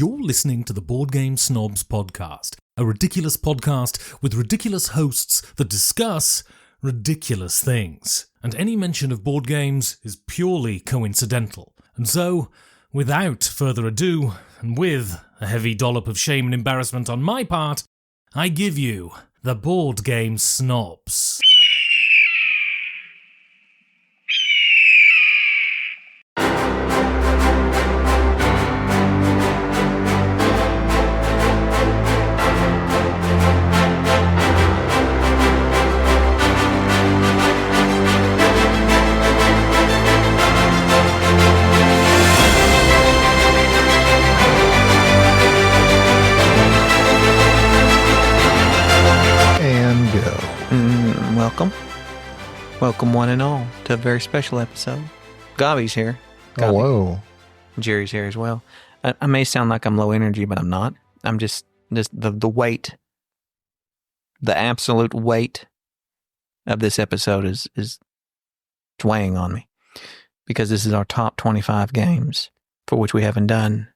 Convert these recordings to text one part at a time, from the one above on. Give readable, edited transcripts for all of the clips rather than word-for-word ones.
You're listening to the Board Game Snobs podcast, a ridiculous podcast with ridiculous hosts that discuss ridiculous things. And any mention of board games is purely coincidental. And so, without further ado, and with a heavy dollop of shame and embarrassment on my part, I give you the Board Game Snobs. Welcome one and all to a very special episode. Gaby's here. Gaby. Hello. Jerry's here as well. I may sound like I'm low energy, but I'm not. I'm just the weight, the absolute weight of this episode is weighing on me because this is our top 25 games for which we haven't done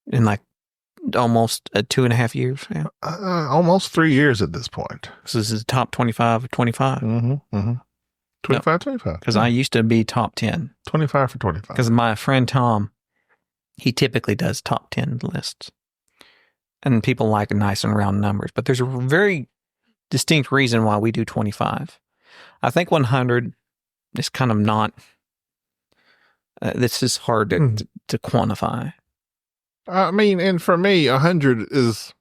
in like almost 2.5 years. Yeah. Almost 3 years at this point. So this is top 25 of 25. 25. Because I used to be top 10. 25 for 25. Because my friend Tom, he typically does top 10 lists. And people like nice and round numbers. But there's a very distinct reason why we do 25. I think 100 is kind of not, this is hard to quantify. I mean, and for me, 100 is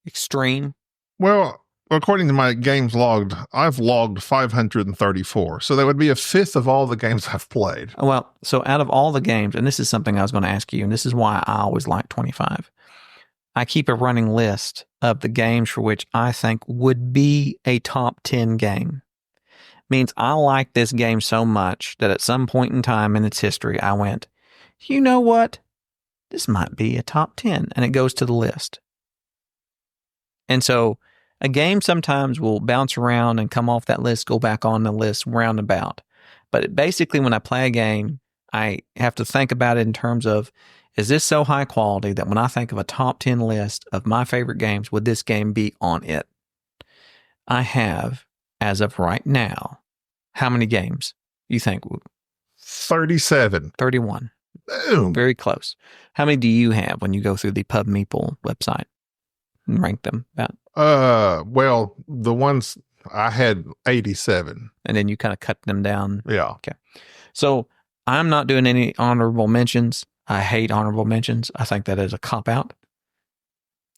extreme. Well, according to my games logged, I've logged 534. So that would be a fifth of all the games I've played. Well, so out of all the games, and this is something I was going to ask you, and this is why I always like 25. I keep a running list of the games for which I think would be a top 10 game. Means I like this game so much that at some point in time in its history, I went, you know what? This might be a top 10, and it goes to the list. And so a game sometimes will bounce around and come off that list, go back on the list roundabout. But basically, when I play a game, I have to think about it in terms of, is this so high quality that when I think of a top 10 list of my favorite games, would this game be on it? I have, as of right now, how many games you think? 37. 31. Boom. Very close. How many do you have when you go through the Pub Meeple website and rank them about? Well, the ones I had 87. And then you kind of cut them down. Yeah. Okay. So I'm not doing any honorable mentions. I hate honorable mentions. I think that is a cop-out.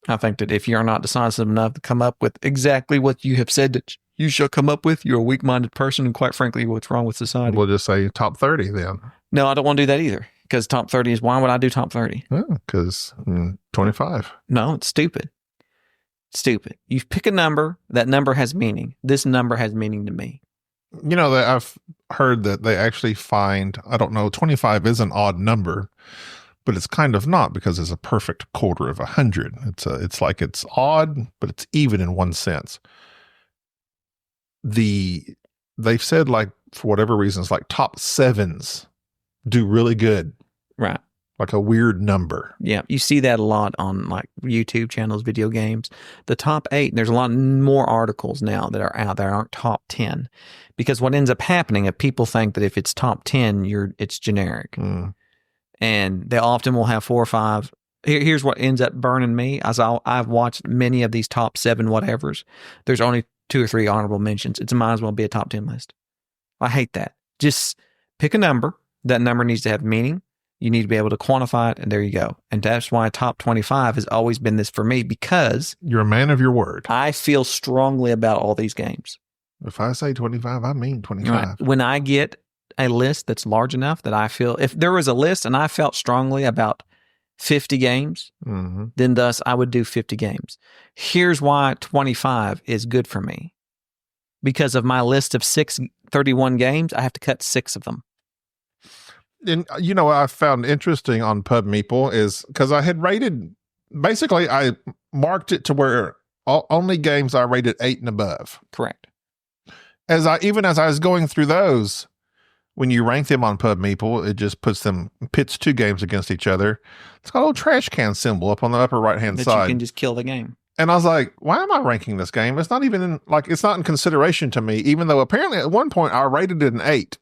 I think that if you're not decisive enough to come up with exactly what you have said that you shall come up with, you're a weak-minded person, and quite frankly, what's wrong with society? We'll just say top 30 then. No, I don't want to do that either. Because top 30 is, why would I do top 30? Because 25. No, it's stupid. Stupid. You pick a number, that number has meaning. This number has meaning to me. You know, that I've heard that they actually find, I don't know, 25 is an odd number, but it's kind of not because it's a perfect quarter of 100. It's like it's odd, but it's even in one sense. They've said, like, for whatever reasons, like top sevens do really good. Right. Like a weird number. Yeah. You see that a lot on like YouTube channels, video games. The top 8, there's a lot more articles now that are out there aren't top 10. Because what ends up happening if people think that if it's top 10, it's generic. And they often will have 4 or 5. Here's what ends up burning me. As I've watched many of these top 7 whatevers. There's only 2 or 3 honorable mentions. It might as well be a top 10 list. I hate that. Just pick a number. That number needs to have meaning. You need to be able to quantify it, and there you go. And that's why top 25 has always been this for me, because you're a man of your word. I feel strongly about all these games. If I say 25, I mean 25. Right. When I get a list that's large enough that I feel, if there was a list and I felt strongly about 50 games, then thus I would do 50 games. Here's why 25 is good for me. Because of my list of 31 games, I have to cut 6 of them. And, you know, what I found interesting on Pub Meeple is because I had rated, basically, I marked it to where only games I rated 8 and above. Correct. Even as I was going through those, when you rank them on PubMeeple, it just pits two games against each other. It's got a little trash can symbol up on the upper right-hand side. You can just kill the game. And I was like, why am I ranking this game? It's not even it's not in consideration to me, even though apparently at one point I rated it an 8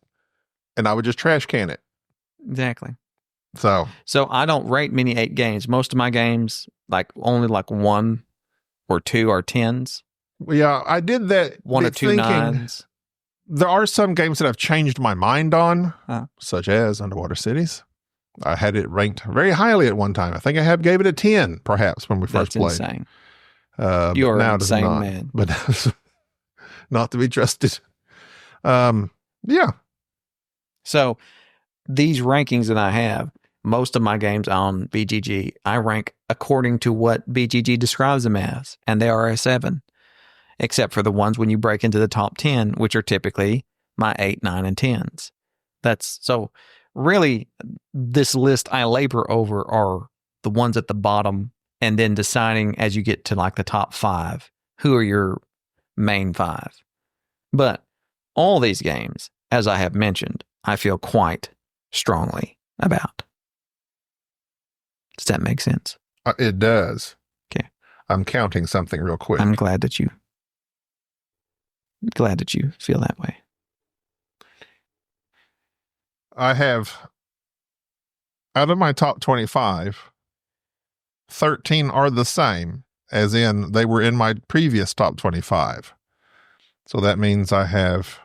and I would just trash can it. Exactly. So I don't rate many 8 games. Most of my games, only 1 or 2 are 10s. Yeah, I did that. 1 or 2 9s. There are some games that I've changed my mind on, such as Underwater Cities. I had it ranked very highly at one time. I think I gave it a 10, perhaps, when we first played. That's insane. You're an insane man. But not to be trusted. Yeah. So these rankings that I have, most of my games on BGG, I rank according to what BGG describes them as, and they are a 7, except for the ones when you break into the top 10, which are typically my 8, 9, and 10s. So really, this list I labor over are the ones at the bottom, and then deciding as you get to the top 5, who are your main 5. But all these games, as I have mentioned, I feel quite strongly about. Does that make sense? It does. Okay. I'm counting something real quick. I'm glad that you feel that way. I have, out of my top 25, 13 are the same, as in they were in my previous top 25. So that means I have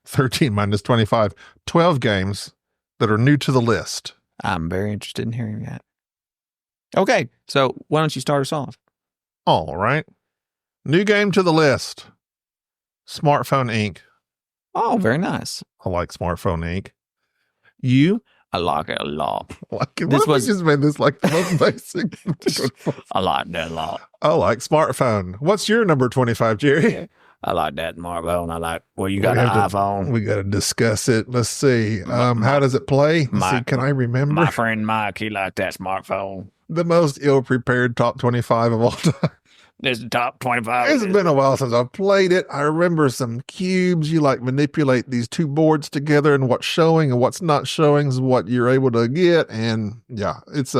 13 minus 25, 12 games that are new to the list. I'm very interested in hearing that. Okay, so why don't you start us off? All right. New game to the list. Smartphone Inc. Oh, very nice. I like Smartphone Inc. You? I like it a lot. What if we just made this the most basic? I like that a lot. I like Smartphone. What's your number 25, Jerry? I like that smartphone. I like, you got an iPhone. We got to discuss it. Let's see. How does it play? Can I remember? My friend Mike, he liked that smartphone. The most ill-prepared top 25 of all time. This is top 25. It's been a while since I've played it. I remember some cubes. You manipulate these two boards together, and what's showing and what's not showing is what you're able to get. And yeah, it's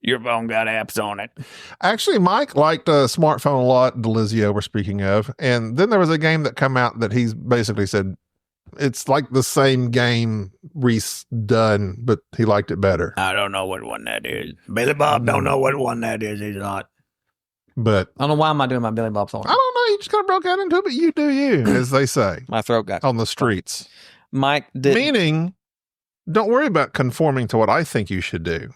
your phone got apps on it. Actually, Mike liked a smartphone a lot. Delizio we're speaking of. And then there was a game that come out that he's basically said it's like the same game Reese done, but he liked it better. I don't know what one that is. Billy Bob don't know what one that is. He's not. But I don't know why am I doing my Billy Bob song. I don't know. You just kind of broke out into it, but you do you, as they say. My throat got on the streets. Mike did. Meaning, don't worry about conforming to what I think you should do.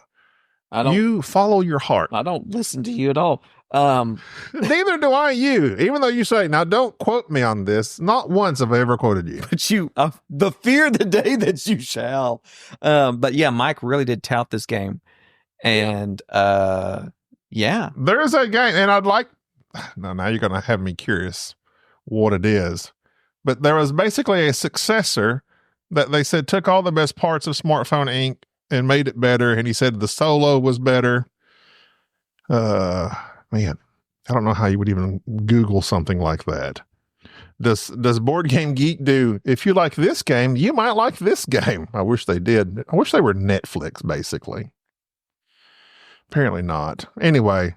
You follow your heart. I don't listen to you at all. Neither do I you. Even though you say, now don't quote me on this. Not once have I ever quoted you. But you, the fear the day that you shall. But yeah, Mike really did tout this game. And yeah. There is a game, and now you're going to have me curious what it is. But there was basically a successor that they said took all the best parts of Smartphone Inc. and made it better. And he said the solo was better. Man, I don't know how you would even Google something like that. Does Board Game Geek do, if you like this game, you might like this game? I wish they did. I wish they were Netflix, basically. Apparently not. Anyway.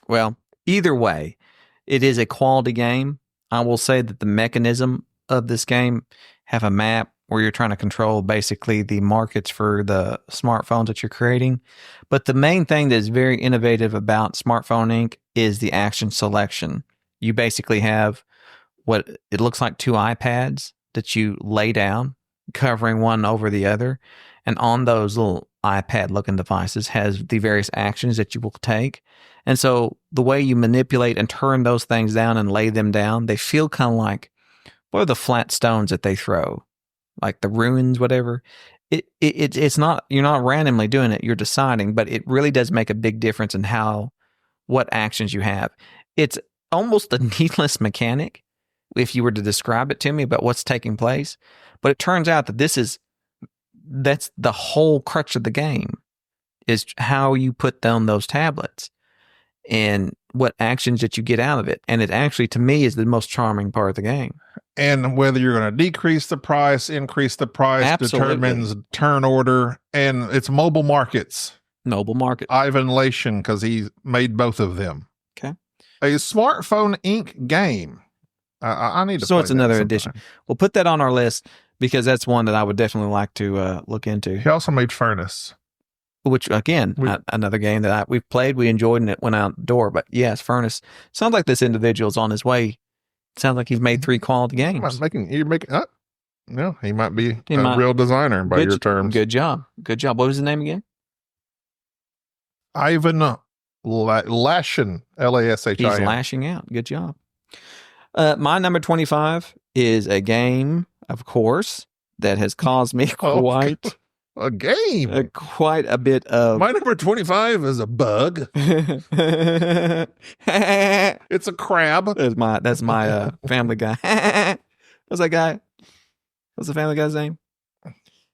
Well, either way, it is a quality game. I will say that the mechanism of this game have a map where you're trying to control basically the markets for the smartphones that you're creating. But the main thing that is very innovative about Smartphone Inc. is the action selection. You basically have what it looks like 2 iPads that you lay down, covering one over the other. And on those little iPad-looking devices has the various actions that you will take. And so the way you manipulate and turn those things down and lay them down, they feel kind of like, what are the flat stones that they throw? Like the ruins, whatever. It's not, you're not randomly doing it, you're deciding, but it really does make a big difference in what actions you have. It's almost a needless mechanic if you were to describe it to me about what's taking place. But it turns out that that's the whole crutch of the game, is how you put down those tablets and what actions that you get out of it. And it actually, to me, is the most charming part of the game. And whether you're going to decrease the price, increase the price, Absolutely. determines turn order. And it's mobile markets. Mobile market. Ivanlation, because he made both of them. Okay. A smartphone ink game. I need to. So play it's that another sometime. edition. We'll put that on our list because that's one that I would definitely like to look into. He also made Furnace. Which again, another game that we've played, we enjoyed, and it went outdoor. But yes, Furnace sounds like this individual's on his way. Sounds like he's made 3 quality games. No, he might be a real designer by your terms. Good job. What was his name again? Ivan Lashin, Lashin. He's lashing out. Good job. My number 25 is a game, of course, that has caused me quite a game, quite a bit of. My number 25 is a bug. It's a crab. That's my Family Guy. What's that guy? What's the Family Guy's name?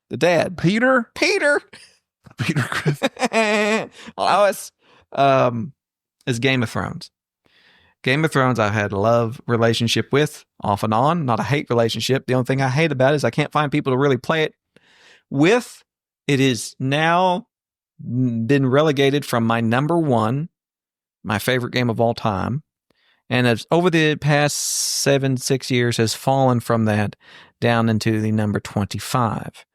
The dad. Peter. Peter Griffin. It's Game of Thrones. Game of Thrones, I've had a love relationship with, off and on, not a hate relationship. The only thing I hate about it is I can't find people to really play it with. It is now been relegated from my number 1, my favorite game of all time. And as over the past 6 years has fallen from that down into the number 25.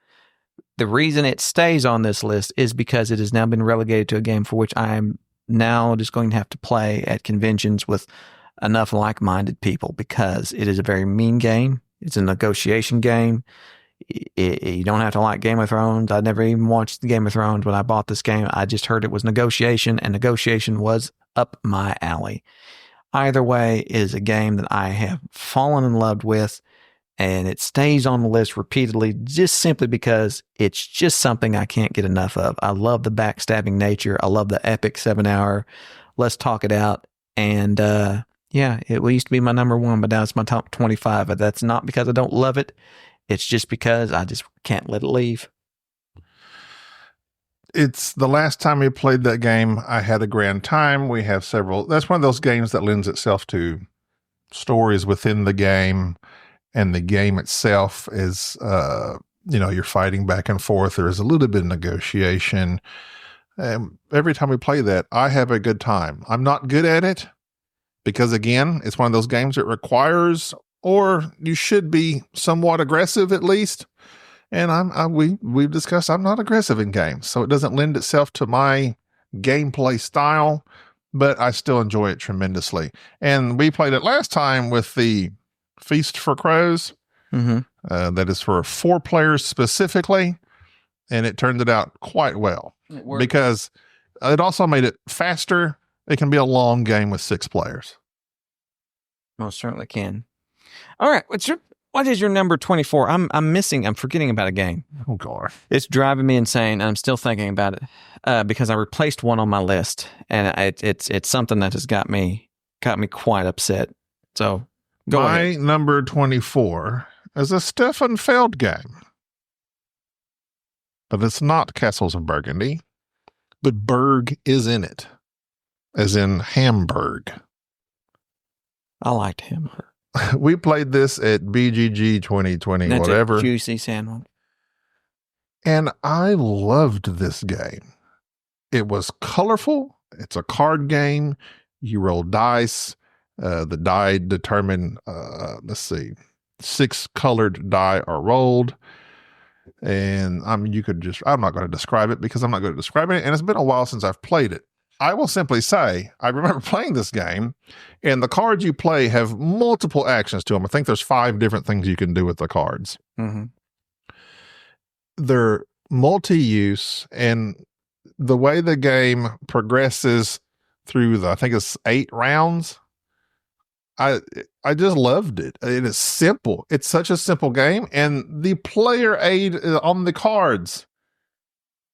The reason it stays on this list is because it has now been relegated to a game for which I am now just going to have to play at conventions with enough like-minded people because it is a very mean game. It's a negotiation game. You don't have to like Game of Thrones. I never even watched Game of Thrones when I bought this game. I just heard it was negotiation, and negotiation was up my alley. Either way, it is a game that I have fallen in love with, and it stays on the list repeatedly just simply because it's just something I can't get enough of. I love the backstabbing nature. I love the epic 7-hour, let's talk it out. And it used to be my number 1, but now it's my top 25. But that's not because I don't love it. It's just because I just can't let it leave. It's the last time we played that game, I had a grand time. We have several. That's one of those games that lends itself to stories within the game. And the game itself is, you're fighting back and forth. There is a little bit of negotiation. Every time we play that, I have a good time. I'm not good at it because, again, it's one of those games that requires, or you should be somewhat aggressive at least. And we've discussed I'm not aggressive in games, so it doesn't lend itself to my gameplay style, but I still enjoy it tremendously. And we played it last time with the Feast for Crows. Mm-hmm. That is for 4 players specifically, and it turned it out quite well because it also made it faster. It can be a long game with 6 players. Most certainly can. All right, what is your number 24? I'm forgetting about a game. Oh God, it's driving me insane. I'm still thinking about it because I replaced one on my list, and it's something that has got me quite upset. So. My number 24 is a Stefan Feld game. But it's not Castles of Burgundy. But Berg is in it. As in Hamburg. I liked Hamburg. We played this at BGG 2020, That's whatever. A juicy sandwich. And I loved this game. It was colorful. It's a card game. You roll dice. The die determine, 6 colored die are rolled. And I'm not going to describe it because I'm not good at describing it. And it's been a while since I've played it. I will simply say, I remember playing this game, and the cards you play have multiple actions to them. I think there's 5 different things you can do with the cards. Mm-hmm. They're multi-use, and the way the game progresses through I think it's 8 rounds, I just loved it. It is simple. It's such a simple game. And the player aid on the cards,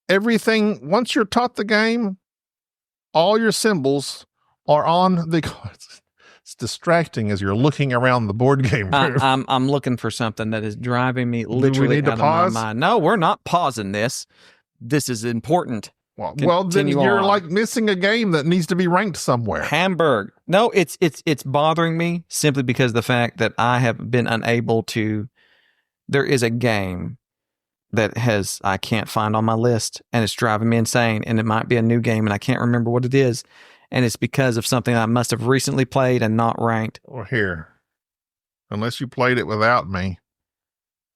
everything, once you're taught the game, all your symbols are on the cards. It's distracting as you're looking around the board game room. I'm looking for something that is driving me literally Do we need to out pause? of my mind. No, we're not pausing this. This is important. Well, then you're like missing a game that needs to be ranked somewhere. Hamburg. No, it's bothering me simply because of the fact that I have been unable to. There is a game that I can't find on my list, and it's driving me insane. And it might be a new game, and I can't remember what it is. And it's because of something I must have recently played and not ranked. Well, here, unless you played it without me.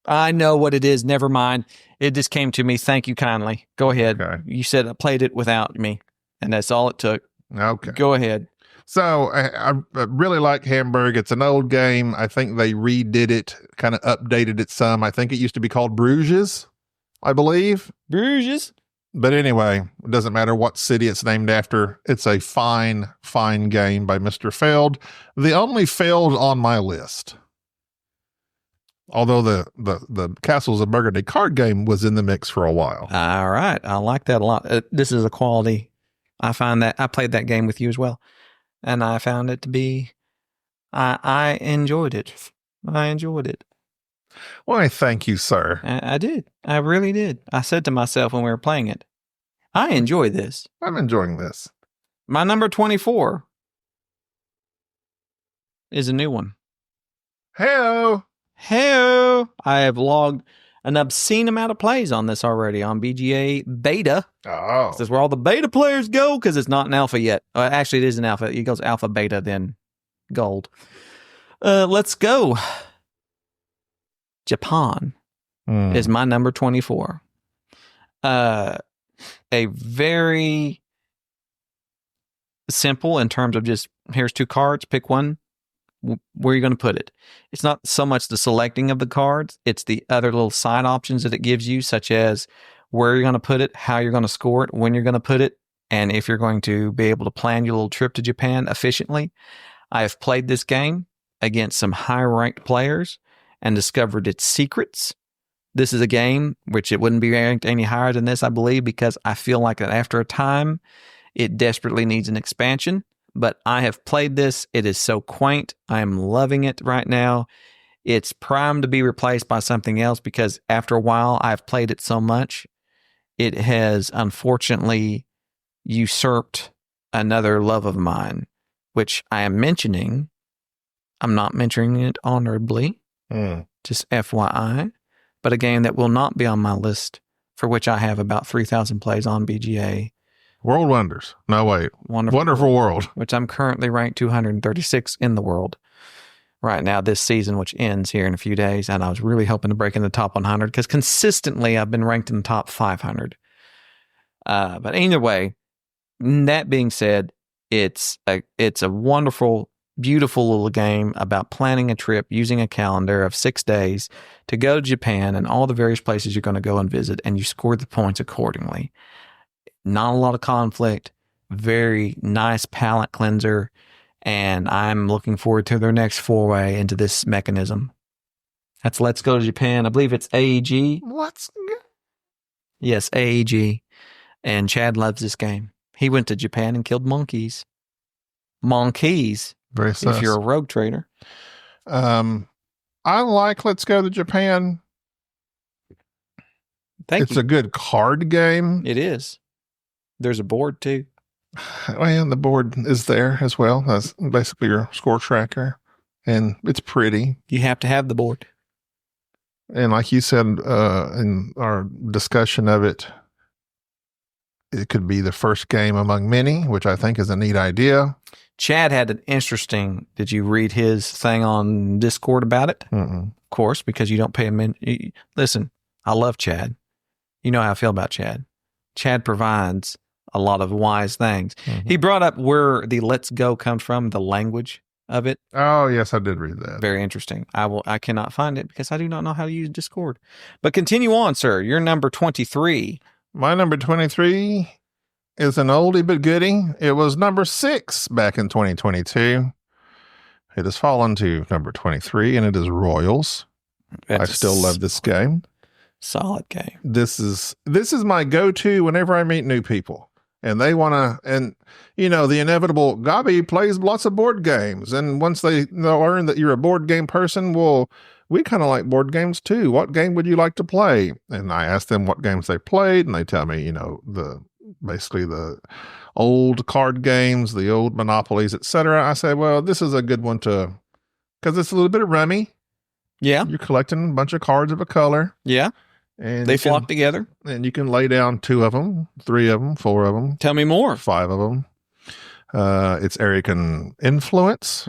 I know what it is. Never mind. It just came to me. Thank you kindly. Go ahead. Okay. You said I played it without me, and that's all it took. Okay. Go ahead. So I really like Hamburg. It's an old game. I think they redid it, kind of updated it some. I think it used to be called Bruges, I believe. Bruges? But anyway, it doesn't matter what city it's named after. It's a fine, fine game by Mr. Feld. The only Feld on my list. Although the Castles of Burgundy card game was in the mix for a while. All right. I like that a lot. This is a quality. I find that I played that game with you as well. And I found it to be, I enjoyed it. I enjoyed it. Why, thank you, sir. I did. I really did. I said to myself when we were playing it, I enjoy this. I'm enjoying this. My number 24 is a new one. Hey-o. Hey, I have logged an obscene amount of plays on this already on BGA Beta. Oh. This is where all the beta players go because it's not an alpha yet. Actually, it is an alpha. It goes alpha, beta, then gold. Let's go. Japan is my number 24. A very simple in terms of just, here's 2 cards, pick one. Where are you going to put it? It's not so much the selecting of the cards, it's the other little side options that it gives you, such as where you're going to put it, how you're going to score it, when you're going to put it, and if you're going to be able to plan your little trip to Japan efficiently. I have played this game against some high-ranked players and discovered its secrets. This is a game which it wouldn't be ranked any higher than this, I believe, because I feel like that after a time, it desperately needs an expansion. But I have played this. It is so quaint. I am loving it right now. It's primed to be replaced by something else because after a while, I've played it so much, it has unfortunately usurped another love of mine, which I am mentioning. I'm not mentioning it honorably, just FYI, but a game that will not be on my list, for which I have about 3,000 plays on BGA. World Wonders. No, wait. Wonderful World. Which I'm currently ranked 236 in the world right now this season, which ends here in a few days. And I was really hoping to break in the top 100 because consistently I've been ranked in the top 500. But either way, that being said, it's a wonderful, beautiful little game about planning a trip using a calendar of 6 days to go to Japan and all the various places you're going to go and visit, and you score the points accordingly. Not a lot of conflict, very nice palate cleanser, and I'm looking forward to their next foray into this mechanism. That's Let's Go to Japan. I believe it's AEG. Let's go. Yes, AEG. And Chad loves this game. He went to Japan and killed monkeys. Monkeys. Very sus. If you're a rogue trader. I like Let's Go to Japan. It's a good card game. It is. There's a board too. And the board is there as well. That's basically your score tracker. And it's pretty. You have to have the board. And like you said in our discussion of it, it could be the first game among many, which I think is a neat idea. Chad had an interesting, did you read his thing on Discord about it? Mm-mm. Of course, because you don't pay him. Listen, I love Chad. You know how I feel about Chad. Chad provides a lot of wise things. Mm-hmm. He brought up where the Let's Go comes from, the language of it. Oh, yes, I did read that. Very interesting. I cannot find it because I do not know how to use Discord. But continue on, sir. You're number 23. My number 23 is an oldie but goodie. It was number 6 back in 2022. It has fallen to number 23, and it is Royals. I still love this game. Solid game. This is my go-to whenever I meet new people. And they want to, and you know, the inevitable, Gaby plays lots of board games. And once they learn that you're a board game person, well, we kind of like board games too. What game would you like to play? And I ask them what games they played, and they tell me, you know, the basically the old card games, the old monopolies, etc. I say, well, this is a good one because it's a little bit of rummy. Yeah. You're collecting a bunch of cards of a color. Yeah. And they flock together. And you can lay down 2 of them, 3 of them, 4 of them. Tell me more. 5 of them. It's area can influence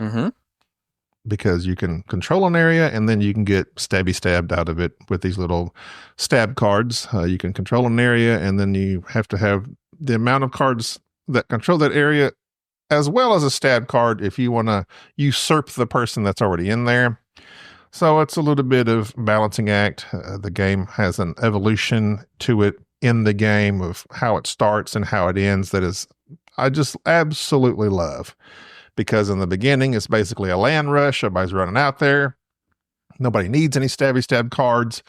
because you can control an area and then you can get stabbed out of it with these little stab cards. You can control an area and then you have to have the amount of cards that control that area as well as a stab card if you want to usurp the person that's already in there. So it's a little bit of balancing act. The game has an evolution to it in the game of how it starts and how it ends that is, I just absolutely love. Because in the beginning, it's basically a land rush. Everybody's running out there. Nobody needs any stab cards.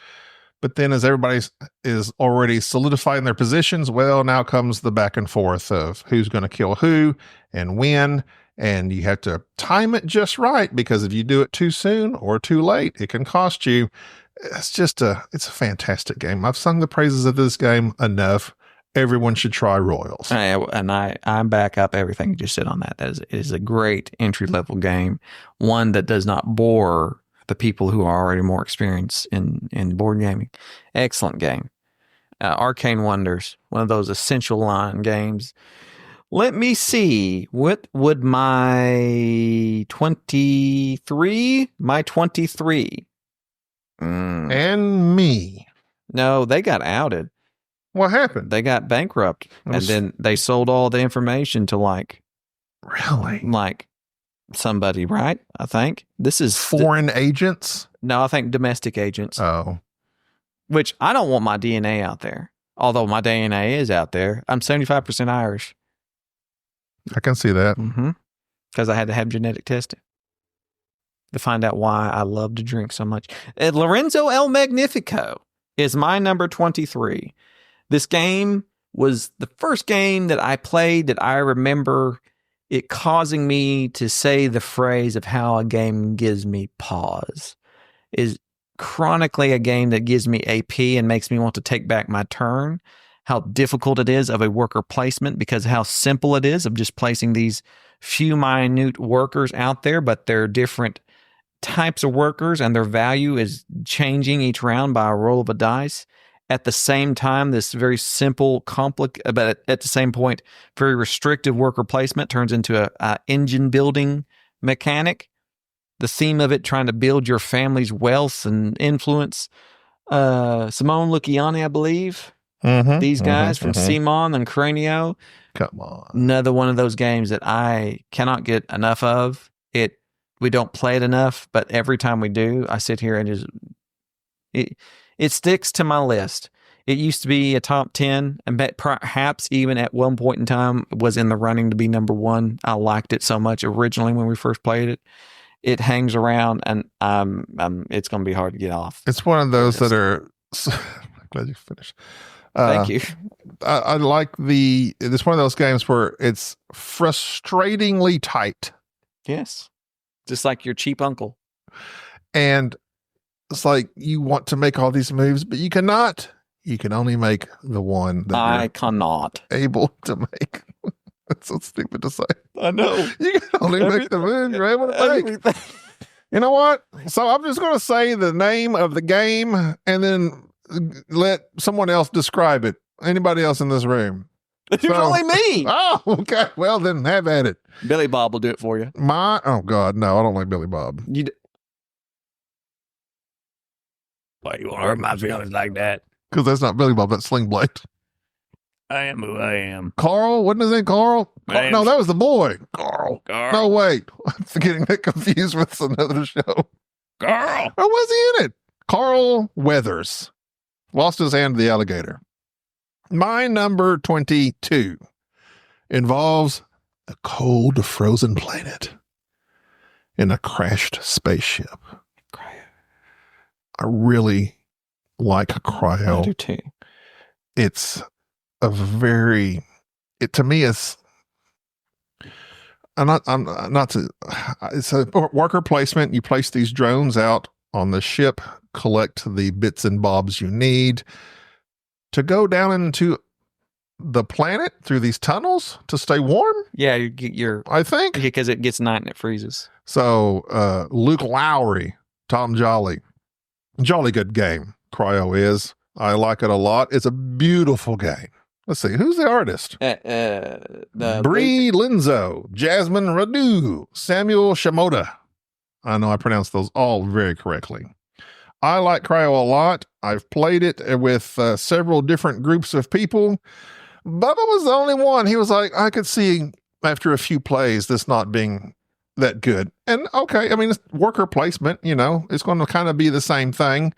But then as everybody is already solidifying their positions, well, now comes the back and forth of who's going to kill who and when. And you have to time it just right because if you do it too soon or too late, it can cost you. It's a fantastic game. I've sung the praises of this game enough. Everyone should try Royals. And I back up everything you just said on that. It is a great entry-level game, one that does not bore the people who are already more experienced in board gaming. Excellent game. Arcane Wonders, one of those essential line games. Let me see. What would my 23? My 23. And me. No, they got outed. What happened? They got bankrupt, and then they sold all the information to really somebody, right? I think this is foreign agents. No, I think domestic agents. Oh, which I don't want my DNA out there. Although my DNA is out there, I'm 75% Irish. I can see that. Because I had to have genetic testing to find out why I love to drink so much. Lorenzo Il Magnifico is my number 23. This game was the first game that I played that I remember it causing me to say the phrase of how a game gives me pause. Is chronically a game that gives me AP and makes me want to take back my turn. How difficult it is of a worker placement because how simple it is of just placing these few minute workers out there, but they're different types of workers and their value is changing each round by a roll of a dice. At the same time, this very simple, but at the same point, very restrictive worker placement turns into a engine building mechanic. The theme of it trying to build your family's wealth and influence. Simone Luciani, I believe. These guys from Simon and Cryo. Come on. Another one of those games that I cannot get enough of. We don't play it enough, but every time we do, I sit here and just... It sticks to my list. It used to be a top 10, and perhaps even at one point in time was in the running to be number 1. I liked it so much originally when we first played it. It hangs around, and it's going to be hard to get off. It's one of those that are... I'm glad you finished. Thank you. I like it's one of those games where it's frustratingly tight. Yes. Just like your cheap uncle. And it's like you want to make all these moves, but you cannot. You can only make the one that I cannot able to make. That's so stupid to say. I know. You can only make the move you're able to make. You know what? So I'm just going to say the name of the game and then let someone else describe it. Anybody else in this room? It's only me. Oh, okay. Well, then have at it. Billy Bob will do it for you. Oh, God. No, I don't like Billy Bob. Why you want to hurt my feelings like that? Because that's not Billy Bob. That's Sling Blade. I am who I am. Carl? Wasn't his name Carl? No, that was the boy. Carl. No, wait. I'm getting that confused with another show. Carl. Or was he in it? Carl Weathers. Lost his hand to the alligator. My number 22 involves a cold, frozen planet in a crashed spaceship. Cryo. I really like Cryo. I do too. It's to me, it's it's a worker placement. You place these drones out on the ship, collect the bits and bobs you need to go down into the planet through these tunnels to stay warm. Yeah, you're I think because it gets night and it freezes. so. Luke Lowry, Tom Jolly, jolly good game. Cryo is. I like it a lot. It's a beautiful game. Let's see, who's the artist? Bree Linzo, Jasmine Radu, Samuel Shimoda. I know I pronounced those all very correctly. I like Cryo a lot. I've played it with several different groups of people. Bubba was the only one. He was like, I could see after a few plays this not being that good. And okay, I mean, it's worker placement, it's going to kind of be the same thing.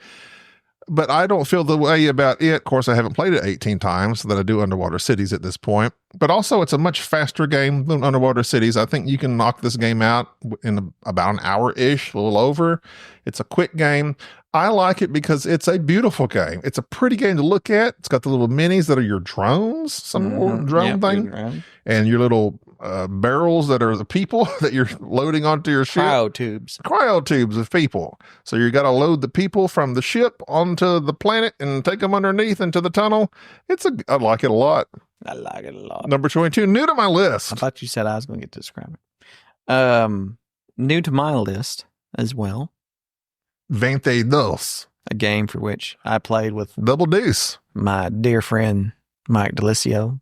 But I don't feel the way about it. Of course, I haven't played it 18 times that I do Underwater Cities at this point. But also, it's a much faster game than Underwater Cities. I think you can knock this game out in about an hour-ish, a little over. It's a quick game. I like it because it's a beautiful game. It's a pretty game to look at. It's got the little minis that are your drones, some little drone thing, and your little barrels that are the people that you're loading onto your ship. Cryo tubes of people. So you got to load the people from the ship onto the planet and take them underneath into the tunnel. I like it a lot. I like it a lot. Number 22, new to my list. I thought you said I was going to get to describe it. New to my list as well. 22. A game for which I played with Double Deuce. My dear friend, Mike Delisio.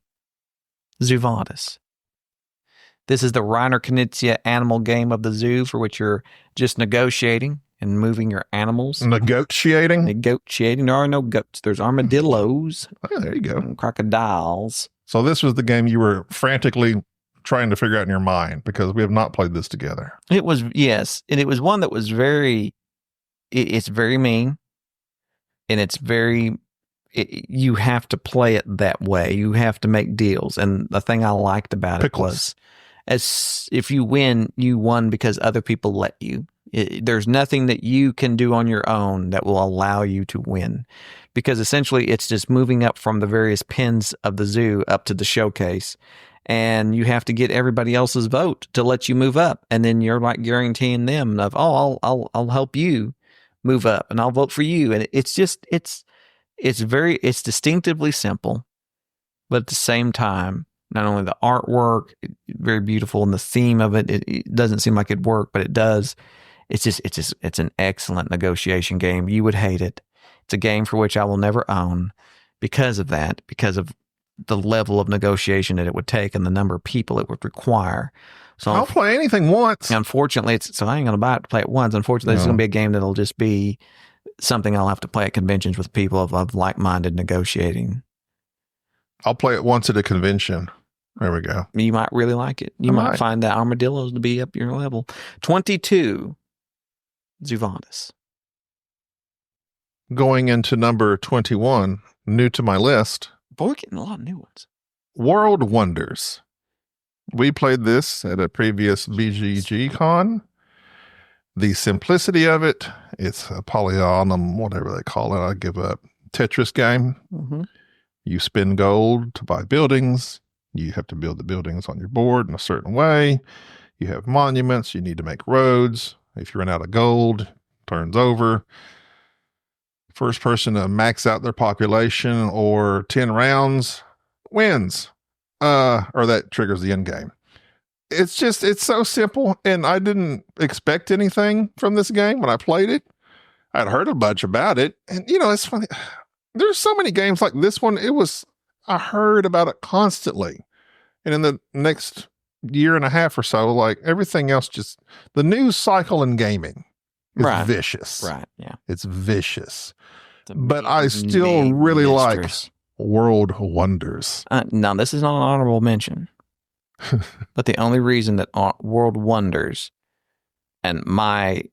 Vadis. This is the Reiner Knizia animal game of the zoo for which you're just negotiating and moving your animals. Negotiating? There are no goats. There's armadillos. Oh, there you go. And crocodiles. So this was the game you were frantically trying to figure out in your mind because we have not played this together. It was, yes. And it was one that was it's very mean. And it's you have to play it that way. You have to make deals. And the thing I liked about it was, if you win, you won because other people let you. There's nothing that you can do on your own that will allow you to win, because essentially it's just moving up from the various pens of the zoo up to the showcase, and you have to get everybody else's vote to let you move up, and then you're like guaranteeing them of, I'll help you move up, and I'll vote for you, and it's distinctively simple, but at the same time, not only the artwork, very beautiful, and the theme of it doesn't seem like it'd work, but it does. It's an excellent negotiation game. You would hate it. It's a game for which I will never own because of that, because of the level of negotiation that it would take and the number of people it would require. So I'll play anything once. Unfortunately, so I ain't going to buy it to play it once. Unfortunately, It's going to be a game that'll just be something I'll have to play at conventions with people of like-minded negotiating. I'll play it once at a convention. There we go. You might really like it. You might find the armadillos to be up your level. 22, Vadis. Going into number 21, new to my list. Boy, we're getting a lot of new ones. World Wonders. We played this at a previous BGG con. The simplicity of it, it's a polygonum, whatever they call it, I give up. Tetris game. Mm-hmm. You spend gold to buy buildings. You have to build the buildings on your board in a certain way. You have monuments. You need to make roads. If you run out of gold, turns over. First person to max out their population or 10 rounds wins. Or that triggers the end game. It's so simple, and I didn't expect anything from this game when I played it. I'd heard a bunch about it, and it's funny. There's so many games like this one. I heard about it constantly. And in the next year and a half or so, like everything else, just the news cycle in gaming is vicious. Right. Yeah. It's vicious. But I still really like World Wonders. No, this is not an honorable mention. But the only reason that World Wonders and my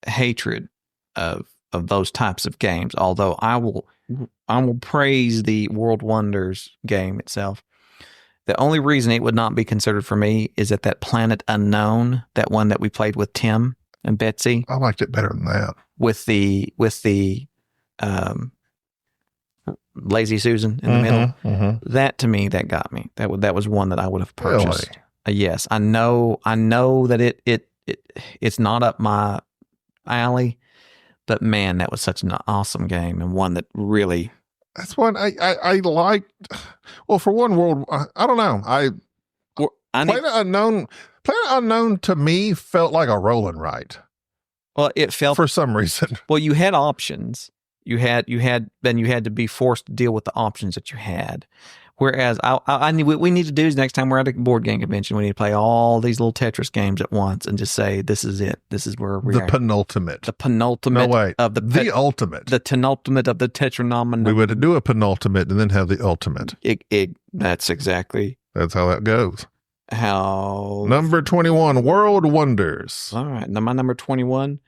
hatred of those types of games, although I will praise the World Wonders game itself. The only reason it would not be considered for me is that Planet Unknown, that one that we played with Tim and Betsy. I liked it better than that. With the Lazy Susan in the middle. Mm-hmm. That to me, that got me. That was one that I would have purchased. Really? Yes, I know that it's not up my alley, but man, that was such an awesome game and one that really That's one I liked. Well, for one, World, I don't know. Planet Unknown to me felt like a rolling right. Well, it felt for some reason. Well, you had options. You had to be forced to deal with the options that you had. Whereas what we need to do is next time we're at a board game convention, we need to play all these little Tetris games at once and just say, this is it. This is where we are. The penultimate. The penultimate. No, wait. Of the ultimate. The penultimate of the tetranomenon. We would do a penultimate and then have the ultimate. That's exactly. That's how that goes. How. Number 21, World Wonders. All right. Now my number 21,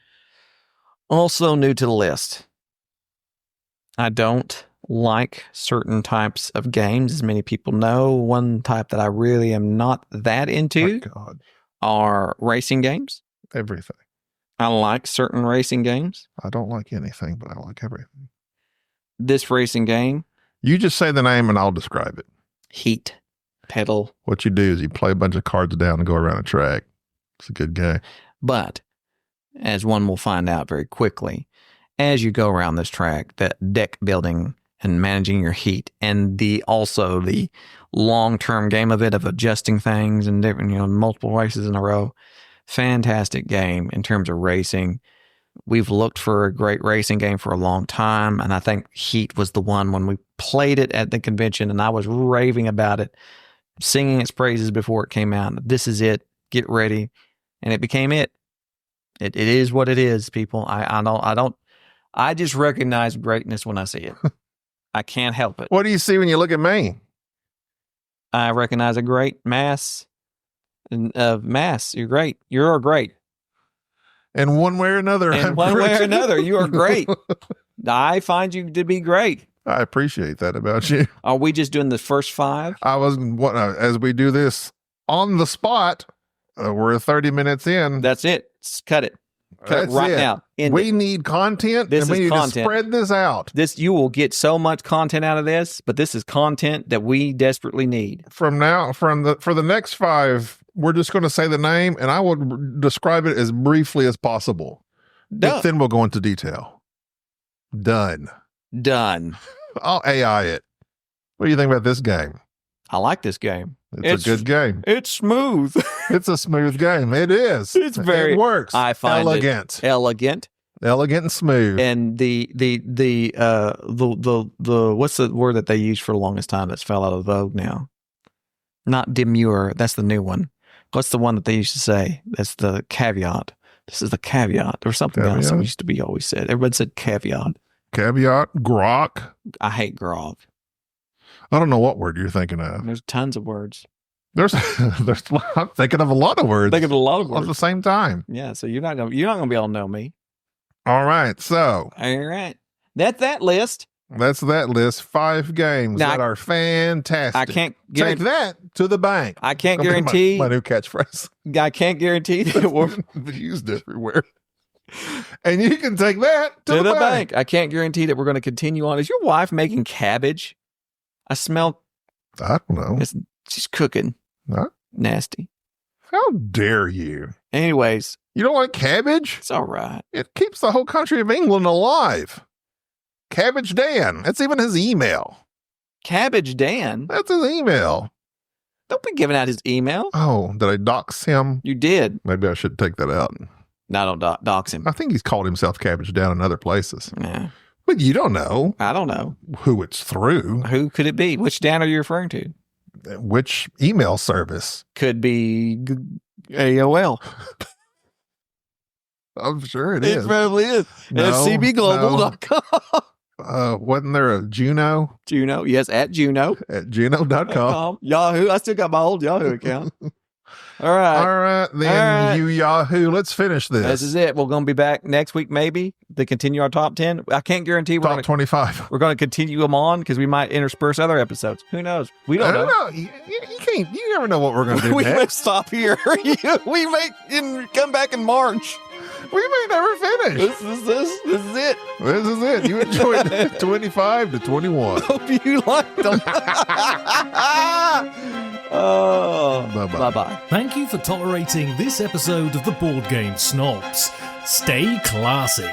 also new to the list. I don't like certain types of games, as many people know. One type that I really am not that into are racing games. Everything. I like certain racing games. I don't like anything, but I like everything. This racing game. You just say the name and I'll describe it. Heat. Pedal. What you do is you play a bunch of cards down and go around a track. It's a good game. But, as one will find out very quickly, as you go around this track, that deck building and managing your heat, and also the long-term game of it, of adjusting things and different, multiple races in a row. Fantastic game in terms of racing. We've looked for a great racing game for a long time, and I think Heat was the one when we played it at the convention, and I was raving about it, singing its praises before it came out. This is it. Get ready. And it became it. It is what it is, people. I just recognize greatness when I see it. I can't help it. What do you see when you look at me? I recognize a great mass of mass. You're great. You're great. In one way or another. You are great. I find you to be great. I appreciate that about you. Are we just doing the first 5? As we do this on the spot, we're 30 minutes in. That's it. Cut it. Cut it right now. We need content. We need to spread this out. You will get so much content out of this, but this is content that we desperately need. For the next 5, we're just going to say the name, and I will describe it as briefly as possible. But then we'll go into detail. Done. I'll AI it. What do you think about this game? I like this game. It's a good game. It's smooth. It's a smooth game. It is. It works. I find elegant. Elegant And smooth. And the what's the word that they used for the longest time that's fell out of vogue now? Not demure. That's the new one. What's the one that they used to say? That's the caveat. This is the caveat or something else that used to be always said. Everybody said caveat. Caveat, grok. I hate grok. I don't know what word you're thinking of. There's tons of words. I'm thinking of a lot of words. Thinking of a lot of words at the same time. Yeah, so you're not gonna be able to know me. All right, so that's that list. That's that list. 5 games that are fantastic. I can't take that to the bank. I can't guarantee my new catchphrase. I can't guarantee that it will be used everywhere. And you can take that to the bank. I can't guarantee that we're going to continue on. Is your wife making cabbage? I smell. I don't know. She's cooking. Huh? Nasty. How dare you? Anyways. You don't like cabbage? It's all right. It keeps the whole country of England alive. Cabbage Dan. That's even his email. Cabbage Dan? That's his email. Don't be giving out his email. Oh, did I dox him? You did. Maybe I should take that out. No, don't dox him. I think he's called himself Cabbage Dan in other places. Yeah. But you don't know. I don't know. Who it's through. Who could it be? Which Dan are you referring to? Which email service? Could be AOL. I'm sure it is. It probably is. No, FCBglobal.com. Wasn't there a Juno? Juno, yes, at Juno. At Juno.com. Yahoo. I still got my old Yahoo account. All right. Then you Yahoo. Let's finish this. This is it. We're going to be back next week, maybe, to continue our top 10. I can't guarantee we're top 25. We're going to continue them on because we might intersperse other episodes. Who knows? We don't know. You can't. You never know what we're going to do we next. may stop here. We may come back in March. We may never finish. This is it. This is it. You enjoyed 25 to 21. Hope you liked them. Bye-bye. Thank you for tolerating this episode of the Board Game Snobs. Stay classy.